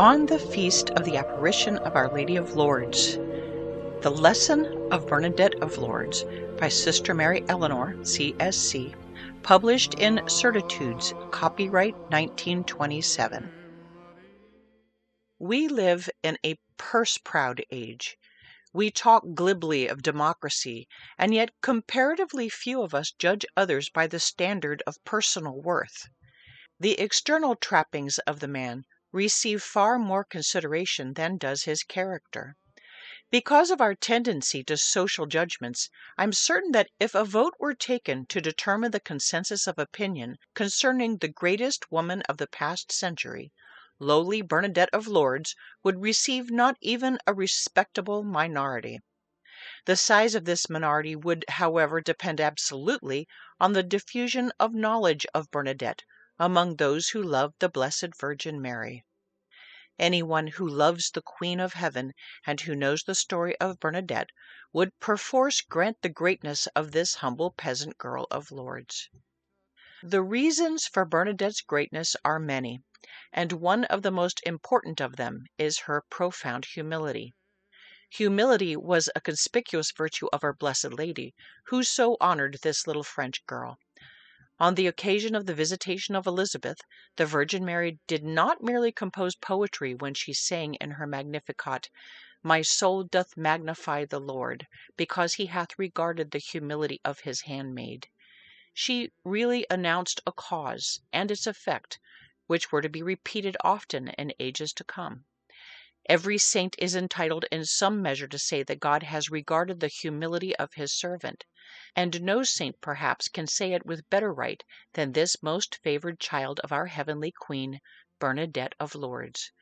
On the feast of the apparition of Our Lady of Lourdes, the lesson of Bernadette of Lourdes by Sister Mary Eleanor, CSC, published in Certitudes, copyright 1927. We live in a purse-proud age. We talk glibly of democracy, and yet comparatively few of us judge others by the standard of personal worth. The external trappings of the man receive far more consideration than does his character. Because of our tendency to social judgments, I'm certain that if a vote were taken to determine the consensus of opinion concerning the greatest woman of the past century, lowly Bernadette of Lourdes would receive not even a respectable minority. The size of this minority would, however, depend absolutely on the diffusion of knowledge of Bernadette among those who love the Blessed Virgin Mary. Anyone who loves the Queen of Heaven and who knows the story of Bernadette would perforce grant the greatness of this humble peasant girl of Lourdes. The reasons for Bernadette's greatness are many, and one of the most important of them is her profound humility. Humility was a conspicuous virtue of Our Blessed Lady, who so honored this little French girl. On the occasion of the visitation of Elizabeth, the Virgin Mary did not merely compose poetry when she sang in her Magnificat, "My soul doth magnify the Lord, because he hath regarded the humility of his handmaid." She really announced a cause and its effect, which were to be repeated often in ages to come. Every saint is entitled in some measure to say that God has regarded the humility of his servant, and no saint perhaps can say it with better right than this most favored child of our heavenly Queen, Bernadette of Lourdes.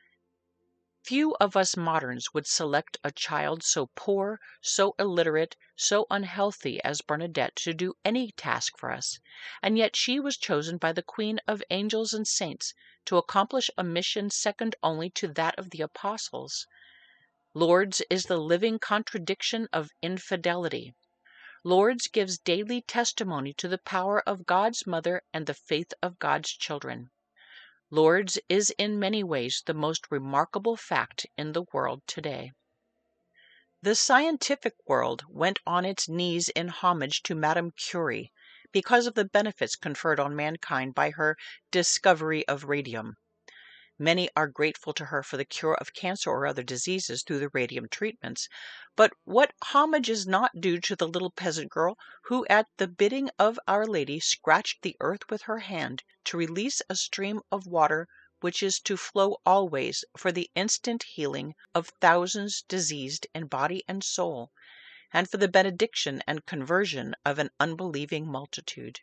Few of us moderns would select a child so poor, so illiterate, so unhealthy as Bernadette to do any task for us, and yet she was chosen by the Queen of angels and saints to accomplish a mission second only to that of the apostles. Lourdes is the living contradiction of infidelity. Lourdes gives daily testimony to the power of God's mother and the faith of God's children. Lourdes is in many ways the most remarkable fact in the world today. The scientific world went on its knees in homage to Madame Curie because of the benefits conferred on mankind by her discovery of radium. Many are grateful to her for the cure of cancer or other diseases through the radium treatments, but what homage is not due to the little peasant girl who at the bidding of Our Lady scratched the earth with her hand to release a stream of water which is to flow always for the instant healing of thousands diseased in body and soul, and for the benediction and conversion of an unbelieving multitude.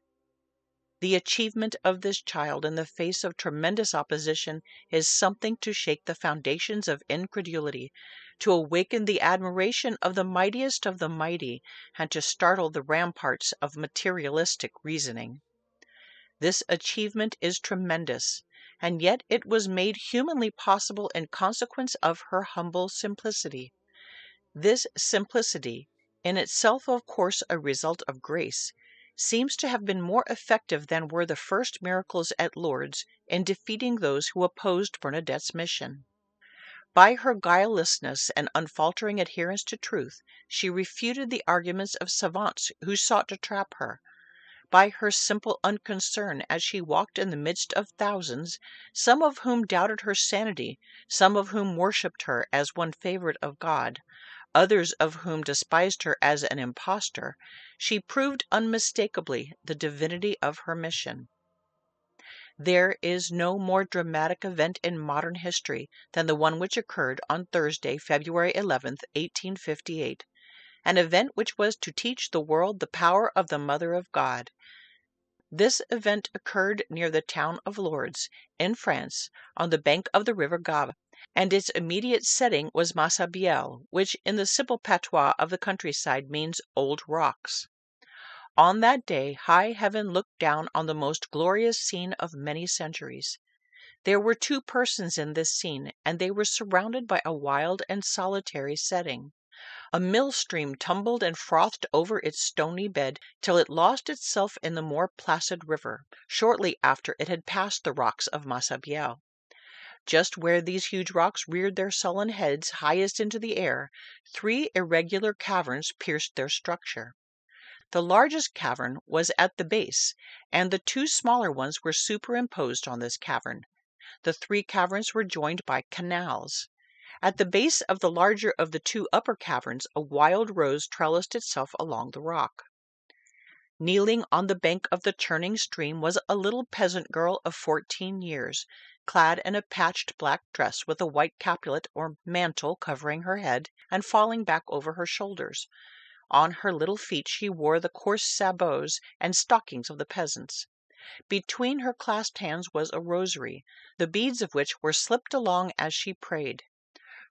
The achievement of this child in the face of tremendous opposition is something to shake the foundations of incredulity, to awaken the admiration of the mightiest of the mighty, and to startle the ramparts of materialistic reasoning. This achievement is tremendous, and yet it was made humanly possible in consequence of her humble simplicity. This simplicity, in itself of course a result of grace, seems to have been more effective than were the first miracles at Lourdes in defeating those who opposed Bernadette's mission. By her guilelessness and unfaltering adherence to truth, she refuted the arguments of savants who sought to trap her. By her simple unconcern as she walked in the midst of thousands, some of whom doubted her sanity, some of whom worshipped her as one favorite of God, others of whom despised her as an impostor, she proved unmistakably the divinity of her mission. There is no more dramatic event in modern history than the one which occurred on Thursday, February 11th, 1858, an event which was to teach the world the power of the Mother of God. This event occurred near the town of Lourdes, in France, on the bank of the river Gave, and its immediate setting was Massabielle, which in the simple patois of the countryside means old rocks. On that day high heaven looked down on the most glorious scene of many centuries. There were two persons in this scene, and they were surrounded by a wild and solitary setting. A mill stream tumbled and frothed over its stony bed till it lost itself in the more placid river, shortly after it had passed the rocks of Massabielle. Just where these huge rocks reared their sullen heads highest into the air, 3 irregular caverns pierced their structure. The largest cavern was at the base, and the 2 smaller ones were superimposed on this cavern. The 3 caverns were joined by canals. At the base of the larger of the 2 upper caverns, a wild rose trellised itself along the rock. Kneeling on the bank of the churning stream was a little peasant girl of 14 years, clad in a patched black dress with a white capulet or mantle covering her head and falling back over her shoulders. On her little feet she wore the coarse sabots and stockings of the peasants. Between her clasped hands was a rosary, the beads of which were slipped along as she prayed.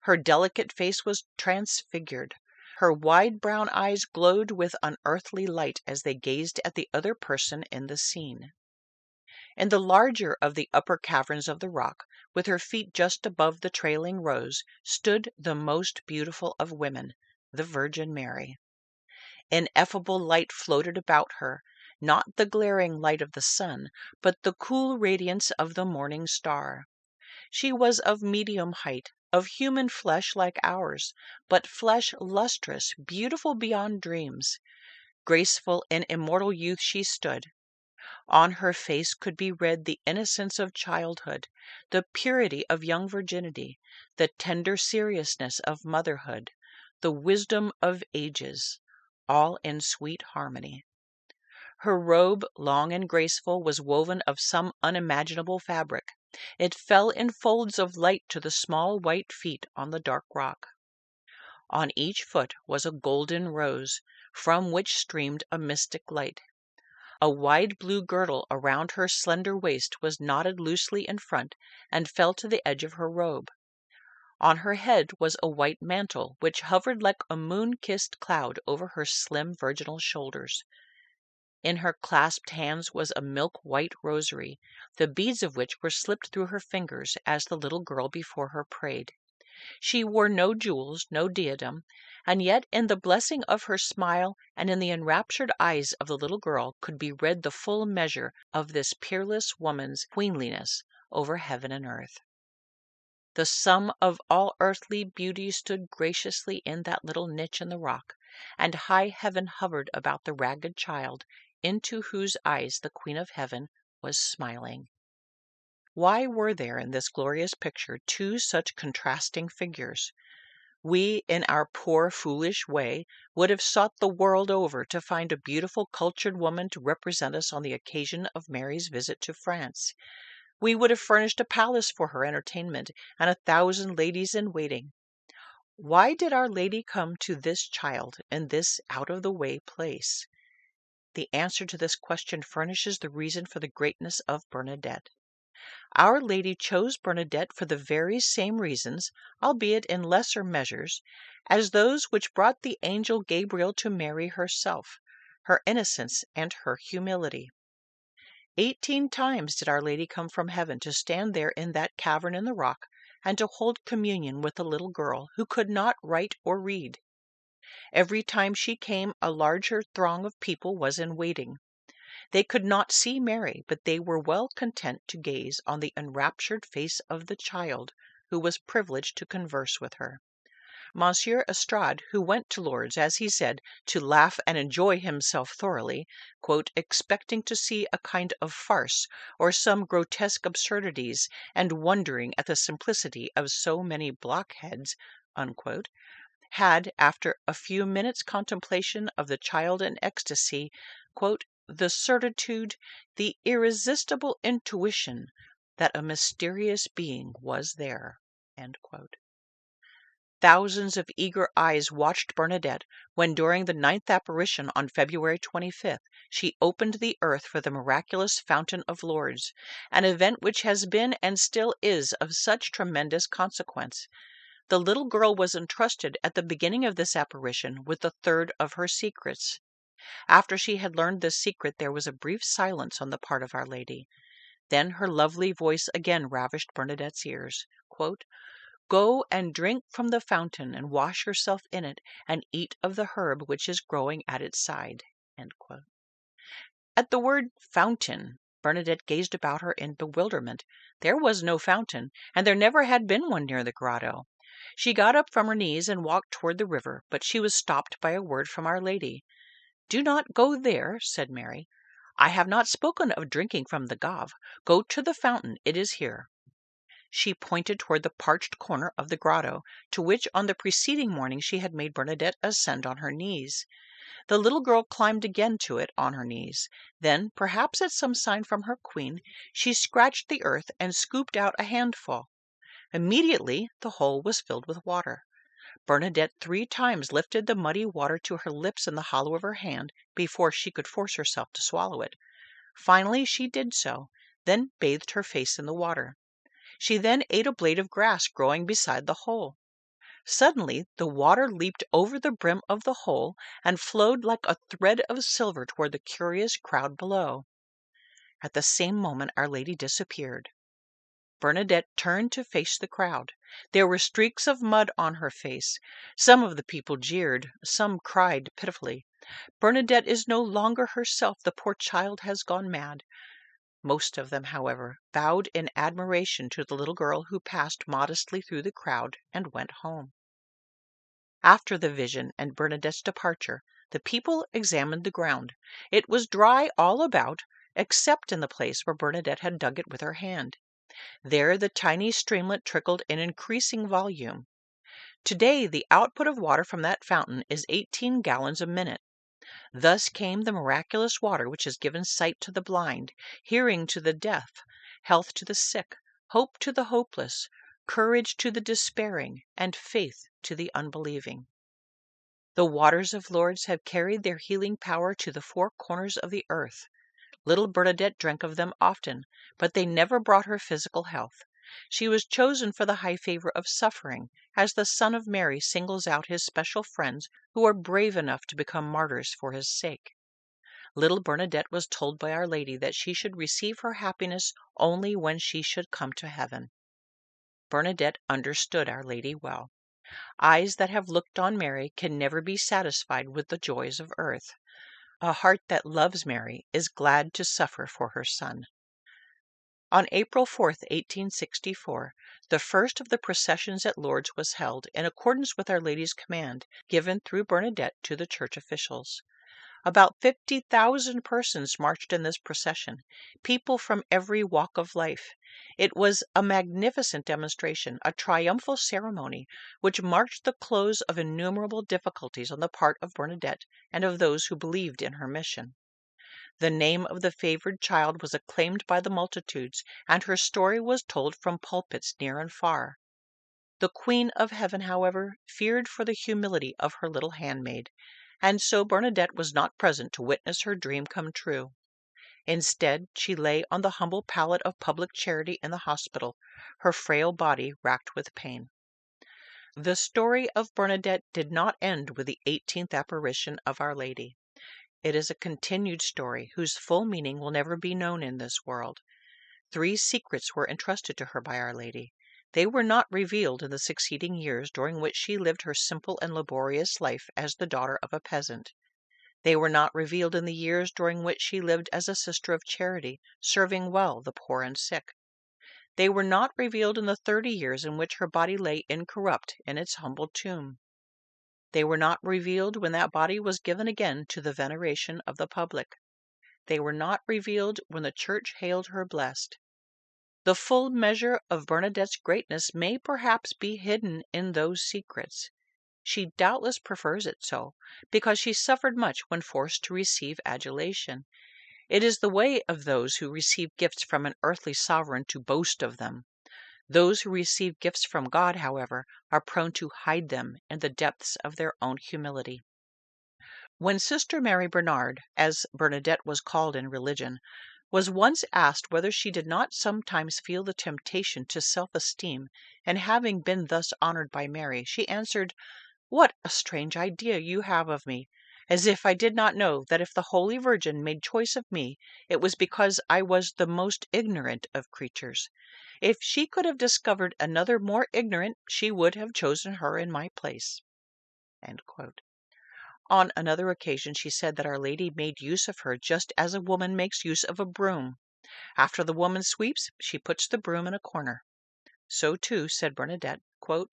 Her delicate face was transfigured. Her wide brown eyes glowed with unearthly light as they gazed at the other person in the scene. In the larger of the upper caverns of the rock, with her feet just above the trailing rose, stood the most beautiful of women, the Virgin Mary. Ineffable light floated about her, not the glaring light of the sun, but the cool radiance of the morning star. She was of medium height, of human flesh like ours, but flesh lustrous, beautiful beyond dreams. Graceful in immortal youth she stood. On her face could be read the innocence of childhood, the purity of young virginity, the tender seriousness of motherhood, the wisdom of ages, all in sweet harmony. Her robe, long and graceful, was woven of some unimaginable fabric. It fell in folds of light to the small white feet on the dark rock. On each foot was a golden rose, from which streamed a mystic light. A wide blue girdle around her slender waist was knotted loosely in front and fell to the edge of her robe. On her head was a white mantle, which hovered like a moon-kissed cloud over her slim virginal shoulders. In her clasped hands was a milk-white rosary, the beads of which were slipped through her fingers as the little girl before her prayed. She wore no jewels, no diadem, and yet in the blessing of her smile and in the enraptured eyes of the little girl could be read the full measure of this peerless woman's queenliness over heaven and earth. The sum of all earthly beauty stood graciously in that little niche in the rock, and high heaven hovered about the ragged child, into whose eyes the Queen of Heaven was smiling. Why were there in this glorious picture 2 such contrasting figures? We, in our poor, foolish way, would have sought the world over to find a beautiful, cultured woman to represent us on the occasion of Mary's visit to France. We would have furnished a palace for her entertainment and 1,000 ladies in waiting. Why did Our Lady come to this child in this out-of-the-way place? The answer to this question furnishes the reason for the greatness of Bernadette. Our Lady chose Bernadette for the very same reasons, albeit in lesser measures, as those which brought the angel Gabriel to Mary herself, her innocence and her humility. 18 times did Our Lady come from heaven to stand there in that cavern in the rock and to hold communion with the little girl who could not write or read. Every time she came, a larger throng of people was in waiting. They could not see Mary, but they were well content to gaze on the enraptured face of the child who was privileged to converse with her. Monsieur Estrade, who went to Lourdes, as he said, to laugh and enjoy himself thoroughly, expecting to see a kind of farce or some grotesque absurdities, and wondering at the simplicity of so many blockheads, had, after a few minutes' contemplation of the child in ecstasy, the certitude, the irresistible intuition that a mysterious being was there. Thousands of eager eyes watched Bernadette when, during the 9th apparition on February 25th, she opened the earth for the miraculous fountain of Lourdes, an event which has been and still is of such tremendous consequence. The little girl was entrusted at the beginning of this apparition with the 3rd of her secrets. After she had learned this secret, there was a brief silence on the part of Our Lady. Then her lovely voice again ravished Bernadette's ears. "Go and drink from the fountain, and wash yourself in it, and eat of the herb which is growing at its side." At the word fountain, Bernadette gazed about her in bewilderment. There was no fountain, and there never had been one near the grotto. She got up from her knees and walked toward the river, but she was stopped by a word from Our Lady. "Do not go there," said Mary. "I have not spoken of drinking from the Gave. Go to the fountain, it is here." She pointed toward the parched corner of the grotto, to which on the preceding morning she had made Bernadette ascend on her knees. The little girl climbed again to it on her knees. Then, perhaps at some sign from her queen, she scratched the earth and scooped out a handful. Immediately the hole was filled with water. Bernadette 3 times lifted the muddy water to her lips in the hollow of her hand before she could force herself to swallow it. Finally she did so, then bathed her face in the water. She then ate a blade of grass growing beside the hole. Suddenly the water leaped over the brim of the hole and flowed like a thread of silver toward the curious crowd below. At the same moment Our Lady disappeared. Bernadette turned to face the crowd. There were streaks of mud on her face. Some of the people jeered, some cried pitifully, "Bernadette is no longer herself, the poor child has gone mad." Most of them, however, bowed in admiration to the little girl who passed modestly through the crowd and went home. After the vision and Bernadette's departure, the people examined the ground. It was dry all about, except in the place where Bernadette had dug it with her hand. There the tiny streamlet trickled in increasing volume. Today the output of water from that fountain is 18 gallons a minute. Thus came the miraculous water which has given sight to the blind, hearing to the deaf, health to the sick, hope to the hopeless, courage to the despairing, and faith to the unbelieving. The waters of Lourdes have carried their healing power to the 4 corners of the earth. Little Bernadette drank of them often, but they never brought her physical health. She was chosen for the high favor of suffering, as the Son of Mary singles out his special friends who are brave enough to become martyrs for his sake. Little Bernadette was told by Our Lady that she should receive her happiness only when she should come to heaven. Bernadette understood Our Lady well. Eyes that have looked on Mary can never be satisfied with the joys of earth. A heart that loves Mary is glad to suffer for her Son. On April 4th, 1864, the first of the processions at Lourdes was held in accordance with Our Lady's command, given through Bernadette to the church officials. About 50,000 persons marched in this procession, people from every walk of life. It was a magnificent demonstration, a triumphal ceremony, which marked the close of innumerable difficulties on the part of Bernadette and of those who believed in her mission. The name of the favored child was acclaimed by the multitudes, and her story was told from pulpits near and far. The Queen of Heaven, however, feared for the humility of her little handmaid, and so Bernadette was not present to witness her dream come true. Instead, she lay on the humble pallet of public charity in the hospital, her frail body racked with pain. The story of Bernadette did not end with the 18th apparition of Our Lady. It is a continued story whose full meaning will never be known in this world. 3 secrets were entrusted to her by Our Lady. They were not revealed in the succeeding years during which she lived her simple and laborious life as the daughter of a peasant. They were not revealed in the years during which she lived as a sister of charity, serving well the poor and sick. They were not revealed in the 30 years in which her body lay incorrupt in its humble tomb. They were not revealed when that body was given again to the veneration of the public. They were not revealed when the Church hailed her blessed. The full measure of Bernadette's greatness may perhaps be hidden in those secrets. She doubtless prefers it so, because she suffered much when forced to receive adulation. It is the way of those who receive gifts from an earthly sovereign to boast of them. Those who receive gifts from God, however, are prone to hide them in the depths of their own humility. When Sister Mary Bernard, as Bernadette was called in religion, was once asked whether she did not sometimes feel the temptation to self-esteem in having been thus honored by Mary, she answered, "What a strange idea you have of me! As if I did not know that if the Holy Virgin made choice of me, it was because I was the most ignorant of creatures. If she could have discovered another more ignorant, she would have chosen her in my place." On another occasion she said that Our Lady made use of her just as a woman makes use of a broom. After the woman sweeps, she puts the broom in a corner. So too, said Bernadette, quote,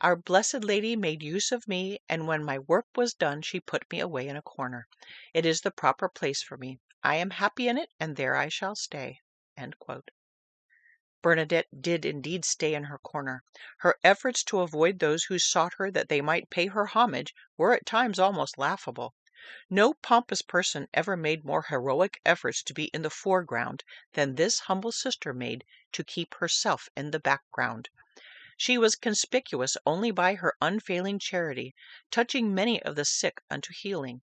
our Blessed Lady made use of me, and when my work was done, she put me away in a corner. It is the proper place for me. I am happy in it, and there I shall stay. End quote. Bernadette did indeed stay in her corner. Her efforts to avoid those who sought her that they might pay her homage were at times almost laughable. No pompous person ever made more heroic efforts to be in the foreground than this humble sister made to keep herself in the background. She was conspicuous only by her unfailing charity, touching many of the sick unto healing.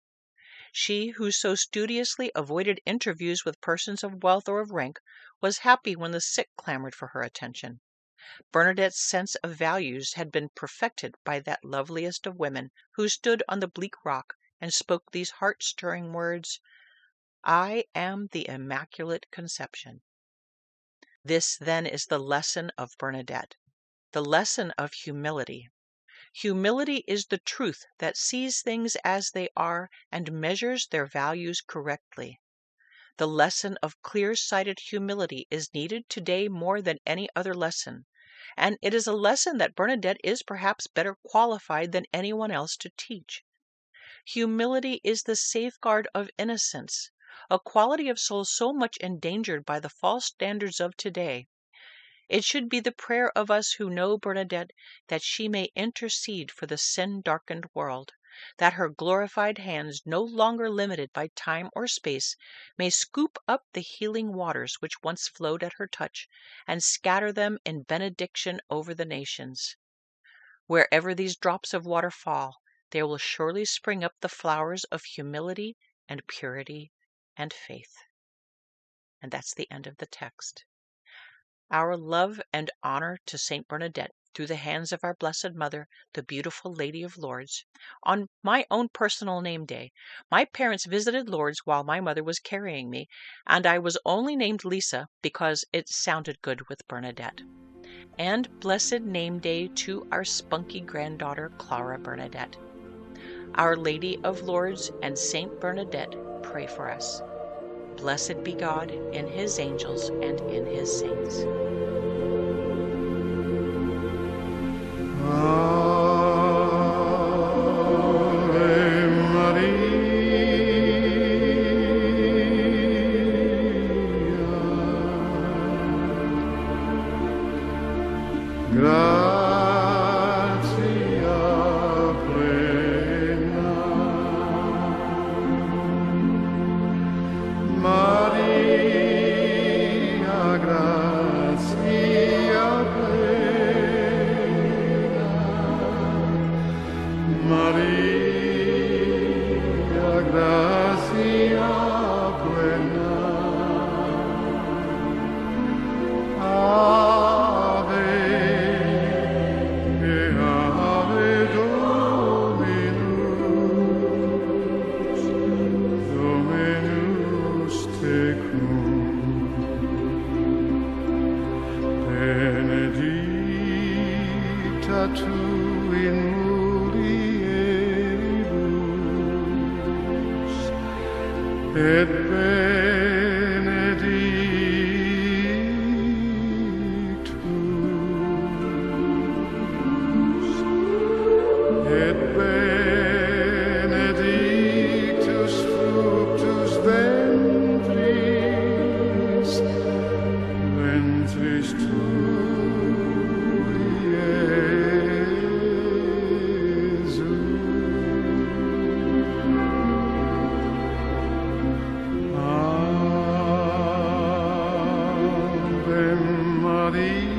She who so studiously avoided interviews with persons of wealth or of rank was happy when the sick clamored for her attention. Bernadette's sense of values had been perfected by that loveliest of women who stood on the bleak rock and spoke these heart-stirring words, I am the Immaculate Conception. This, then, is the lesson of Bernadette, the lesson of humility. Humility is the truth that sees things as they are and measures their values correctly. The lesson of clear-sighted humility is needed today more than any other lesson, and it is a lesson that Bernadette is perhaps better qualified than anyone else to teach. Humility is the safeguard of innocence, a quality of soul so much endangered by the false standards of today. It should be the prayer of us who know Bernadette that she may intercede for the sin-darkened world, that her glorified hands, no longer limited by time or space, may scoop up the healing waters which once flowed at her touch, and scatter them in benediction over the nations. Wherever these drops of water fall, there will surely spring up the flowers of humility and purity and faith. And that's the end of the text. Our love and honor to Saint Bernadette through the hands of our Blessed Mother, the beautiful Lady of Lourdes. On my own personal name day, my parents visited Lourdes while my mother was carrying me, and I was only named Lisa because it sounded good with Bernadette. And blessed name day to our spunky granddaughter, Clara Bernadette. Our Lady of Lourdes and Saint Bernadette, pray for us. Blessed be God in his angels and in his saints. Et benedictus, et benedictus fructus ventris, ventris tui, Iesus. Ave Maria.